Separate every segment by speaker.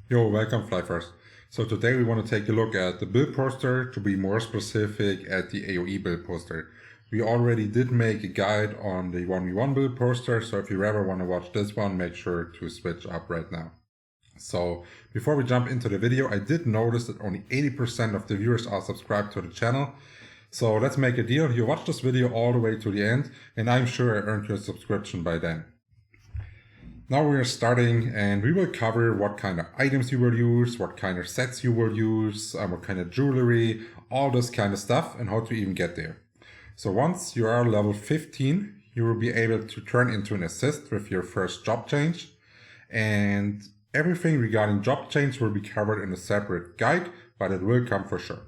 Speaker 1: Yo, welcome Flyffers. So today we want to take a look at the build poster, to be more specific at the Aoe build poster. We already did make a guide on the 1v1 build poster, so if you ever want to watch this one, make sure to switch up right now. So before we jump into the video, I did notice that only 80% of the viewers are subscribed to the channel. So let's make a deal. You watch this video all the way to the end, and I'm sure I earned your subscription by then. Now we are starting, and we will cover what kind of items you will use, what kind of sets you will use, what kind of jewelry, all this kind of stuff, and how to even get there. So once you are level 15, you will be able to turn into an assist with your first job change, and everything regarding job change will be covered in a separate guide, but it will come for sure.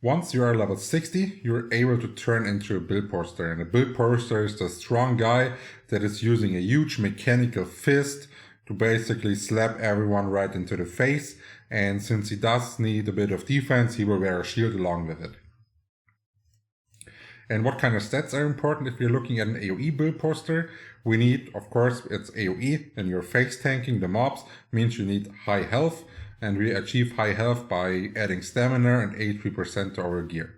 Speaker 1: Once you are level 60, you're able to turn into a build poster, and a build poster is the strong guy that is using a huge mechanical fist to basically slap everyone right into the face, and since he does need a bit of defense, he will wear a shield along with it. And what kind of stats are important if you're looking at an AoE build poster? We need, of course, it's AoE, and you're face tanking the mobs, means you need high health, and we achieve high health by adding stamina and HP% to our gear.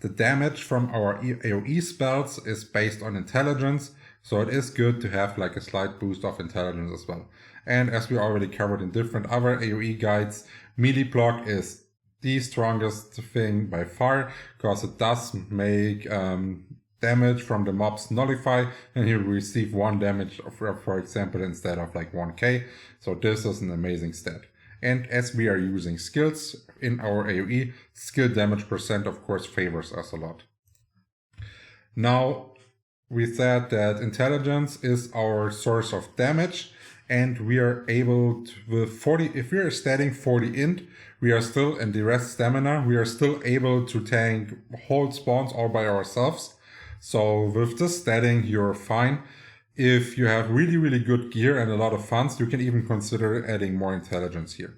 Speaker 1: The damage from our AoE spells is based on intelligence, so it is good to have like a slight boost of intelligence as well. And as we already covered in different other AoE guides, melee block is the strongest thing by far, because it does make damage from the mobs nullify, and you receive 1 damage, for example, instead of like 1k. So this is an amazing stat. And as we are using skills in our AoE, skill damage percent of course favors us a lot. Now, we said that intelligence is our source of damage, and we are able to, with 40, if we are statting 40 int, we are still, and the rest stamina, we are still able to tank whole spawns all by ourselves. So with this statting, you're fine. If you have really good gear and a lot of funds, you can even consider adding more intelligence here.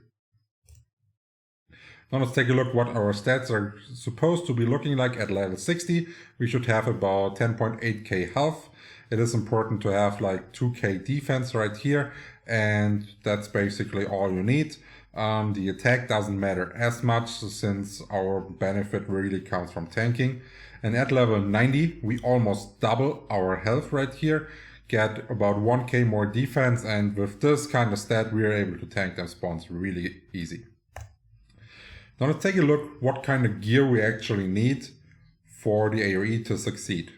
Speaker 1: Now let's take a look what our stats are supposed to be looking like at level 60. We should have about 10.8k health. It is important to have like 2k defense right here, and that's basically all you need. The attack doesn't matter as much since our benefit really comes from tanking. And at level 90, we almost double our health right here, get about 1k more defense, and with this kind of stat, we are able to tank them spawns really easy. Now let's take a look what kind of gear we actually need for the AoE to succeed.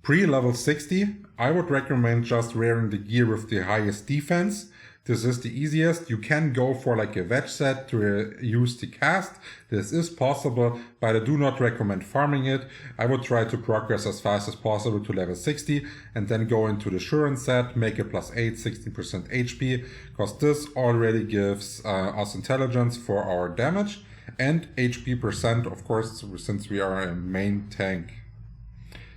Speaker 1: Pre-level 60, I would recommend just wearing the gear with the highest defense. This is the easiest. You can go for like a wedge set to use the cast. This is possible, but I do not recommend farming it. I would try to progress as fast as possible to level 60 and then go into the Assurance set, make a +8, 16% HP, because this already gives us intelligence for our damage and HP percent, of course, since we are a main tank.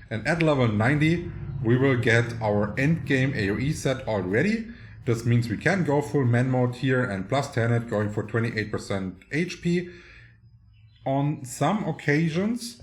Speaker 1: And at level 90, we will get our endgame AoE set already. This means we can go full man mode here and +10 it, going for 28% HP. On some occasions,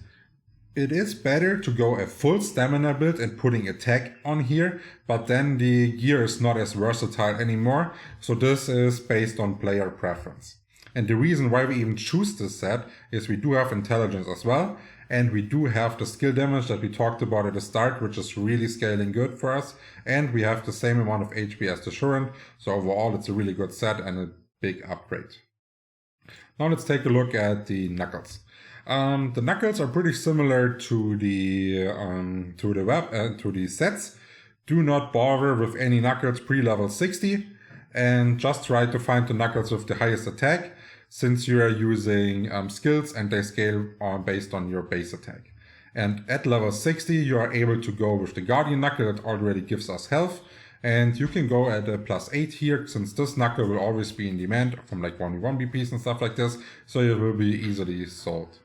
Speaker 1: it is better to go a full stamina build and putting attack on here, but then the gear is not as versatile anymore. So this is based on player preference. And the reason why we even choose this set is we do have intelligence as well, and we do have the skill damage that we talked about at the start, which is really scaling good for us, and we have the same amount of HP as the Assurant, so overall it's a really good set and a big upgrade. Now let's take a look at the knuckles. The knuckles are pretty similar to the sets. Do not bother with any knuckles pre-level 60, and just try to find the knuckles with the highest attack, since you are using skills and they scale based on your base attack. And at level 60, you are able to go with the Guardian Knuckle that already gives us health, and you can go at a +8 here, since this knuckle will always be in demand from like 1v1 BPs and stuff like this, so it will be easily sold.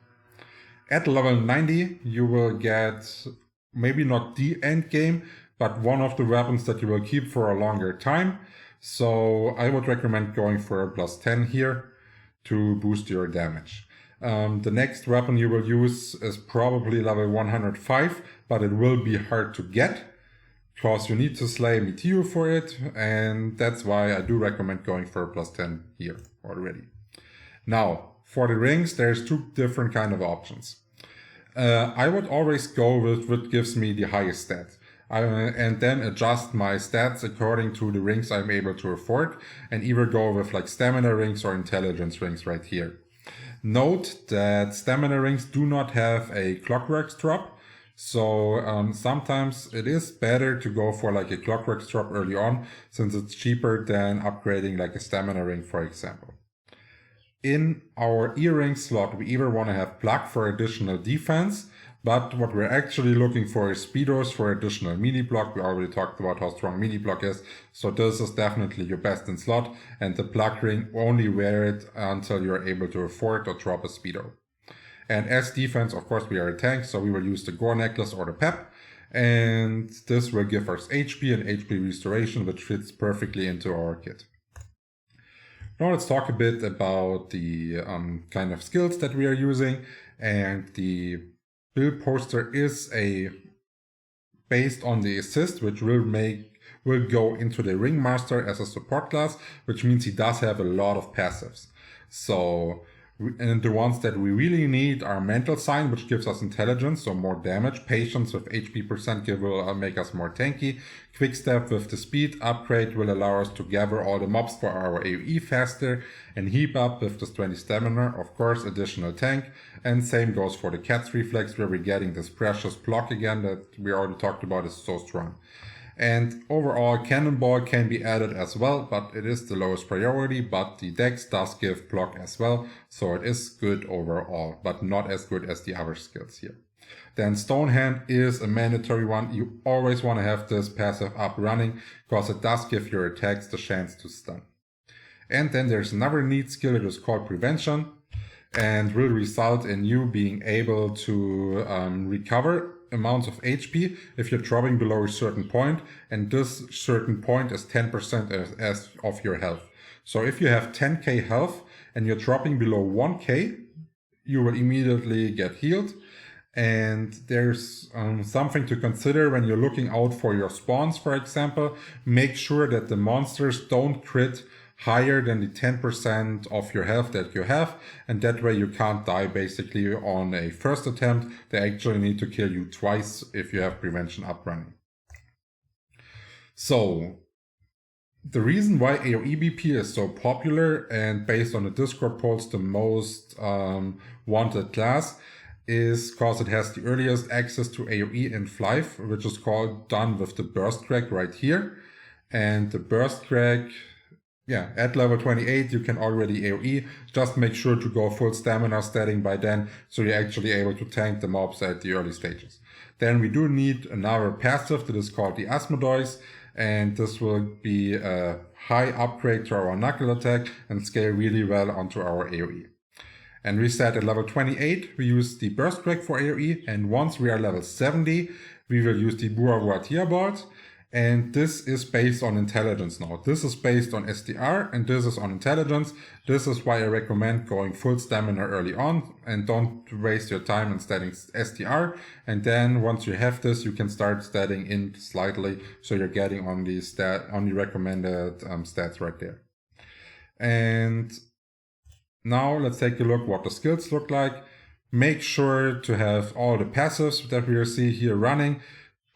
Speaker 1: At level 90, you will get maybe not the end game, but one of the weapons that you will keep for a longer time. So I would recommend going for a +10 here to boost your damage. The next weapon you will use is probably level 105, but it will be hard to get. because you need to slay Meteo for it, and that's why I do recommend going for a +10 here already. Now, for the rings, there's two different kind of options. I would always go with what gives me the highest stat. And then adjust my stats according to the rings I'm able to afford, and either go with like stamina rings or intelligence rings right here. Note that stamina rings do not have a clockworks drop, so sometimes it is better to go for like a clockworks drop early on, since it's cheaper than upgrading like a stamina ring, for example. In our earring slot, we either want to have plug for additional defense, but what we're actually looking for is speedos for additional melee block. We already talked about how strong melee block is, so this is definitely your best in slot, and the plug ring, only wear it until you're able to afford or drop a speedo. And as defense, of course, we are a tank, so we will use the gore necklace or the pep, and this will give us HP and HP restoration, which fits perfectly into our kit. Now let's talk a bit about the kind of skills that we are using, and the Billposter is based on the assist, which will go into the Ringmaster as a support class, which means he does have a lot of passives. So, and the ones that we really need are Mental Sign, which gives us intelligence, so more damage. Patience with HP percent will make us more tanky. Quick Step with the speed upgrade will allow us to gather all the mobs for our AoE faster. And Heap Up with this 20 stamina, of course, additional tank. And same goes for the Cat's Reflex, where we're getting this precious block again that we already talked about is so strong. And overall, Cannonball can be added as well, but it is the lowest priority, but the Dex does give block as well, so it is good overall, but not as good as the other skills here. Then Stone Hand is a mandatory one. You always want to have this passive up running, because it does give your attacks the chance to stun. And then there's another neat skill, it is called Prevention, and will result in you being able to recover amounts of HP if you're dropping below a certain point, and this certain point is 10% as of your health. So if you have 10k health and you're dropping below 1k, you will immediately get healed. And there's something to consider when you're looking out for your spawns, for example. Make sure that the monsters don't crit higher than the 10% of your health that you have, and that way you can't die basically on a first attempt. They actually need to kill you twice if you have prevention up running. So the reason why Aoe BP is so popular and based on the Discord polls the most wanted class is because it has the earliest access to Aoe in Flyff, which is done with the Burst Crack right here. And the Burst Crack, yeah, at level 28 you can already AoE. Just make sure to go full stamina statting by then, so you're actually able to tank the mobs at the early stages. Then we do need another passive that is called the Asmodeus, and this will be a high upgrade to our knuckle attack and scale really well onto our AoE. And we said at level 28 we use the Burst Crack for AoE, and once we are level 70 we will use the Bua Vuatia board. And this is based on intelligence now. This is based on SDR and this is on intelligence. This is why I recommend going full stamina early on and don't waste your time in statting SDR. And then once you have this, you can start statting in slightly, so you're getting on the recommended stats right there. And now let's take a look what the skills look like. Make sure to have all the passives that we see here running.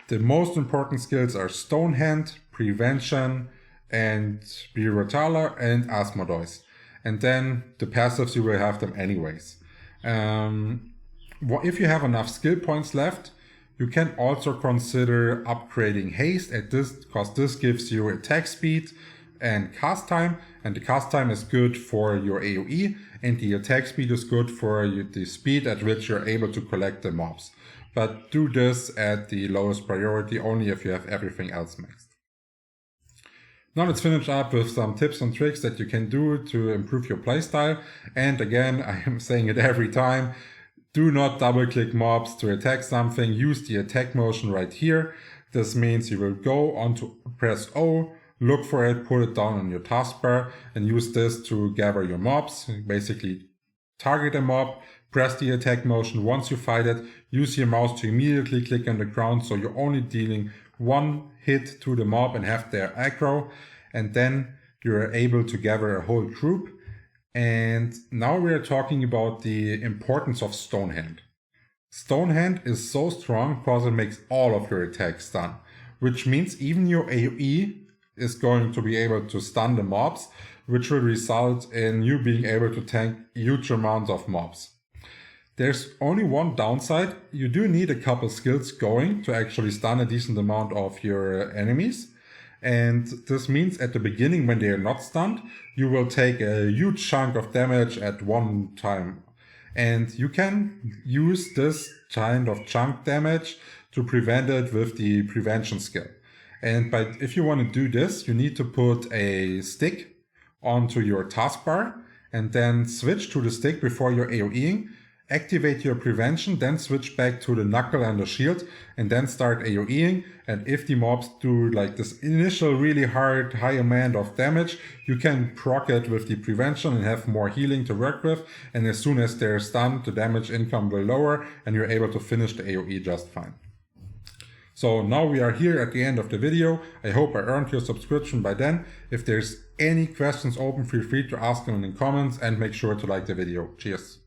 Speaker 1: The most important skills are Stone Hand, Prevention, and Birotala and Asmodeus. And then the passives, you will have them anyways. If you have enough skill points left, you can also consider upgrading Haste at this, because this gives you attack speed and cast time, and the cast time is good for your AoE, and the attack speed is good for the speed at which you're able to collect the mobs. But do this at the lowest priority only if you have everything else maxed. Now let's finish up with some tips and tricks that you can do to improve your playstyle. And again, I am saying it every time, do not double click mobs to attack something. Use the attack motion right here. This means you will go on to press O, look for it, put it down on your taskbar, and use this to gather your mobs. Basically target a mob, press the attack motion. Once you fight it, use your mouse to immediately click on the ground, so you're only dealing one hit to the mob and have their aggro, and then you're able to gather a whole group. And now we are talking about the importance of Stone Hand. Stone Hand is so strong because it makes all of your attacks stun, which means even your AoE is going to be able to stun the mobs, which will result in you being able to tank huge amounts of mobs. There's only one downside. You do need a couple skills going to actually stun a decent amount of your enemies. And this means at the beginning, when they are not stunned, you will take a huge chunk of damage at one time. And you can use this kind of chunk damage to prevent it with the prevention skill. And if you want to do this, you need to put a stick onto your taskbar and then switch to the stick before you're AoEing. Activate your prevention, then switch back to the knuckle and the shield, and then start AoEing. And if the mobs do like this initial really hard high amount of damage, you can proc it with the prevention and have more healing to work with. And as soon as they're stunned, the damage income will lower and you're able to finish the AoE just fine. So now we are here at the end of the video. I hope I earned your subscription by then. If there's any questions open, feel free to ask them in the comments and make sure to like the video. Cheers.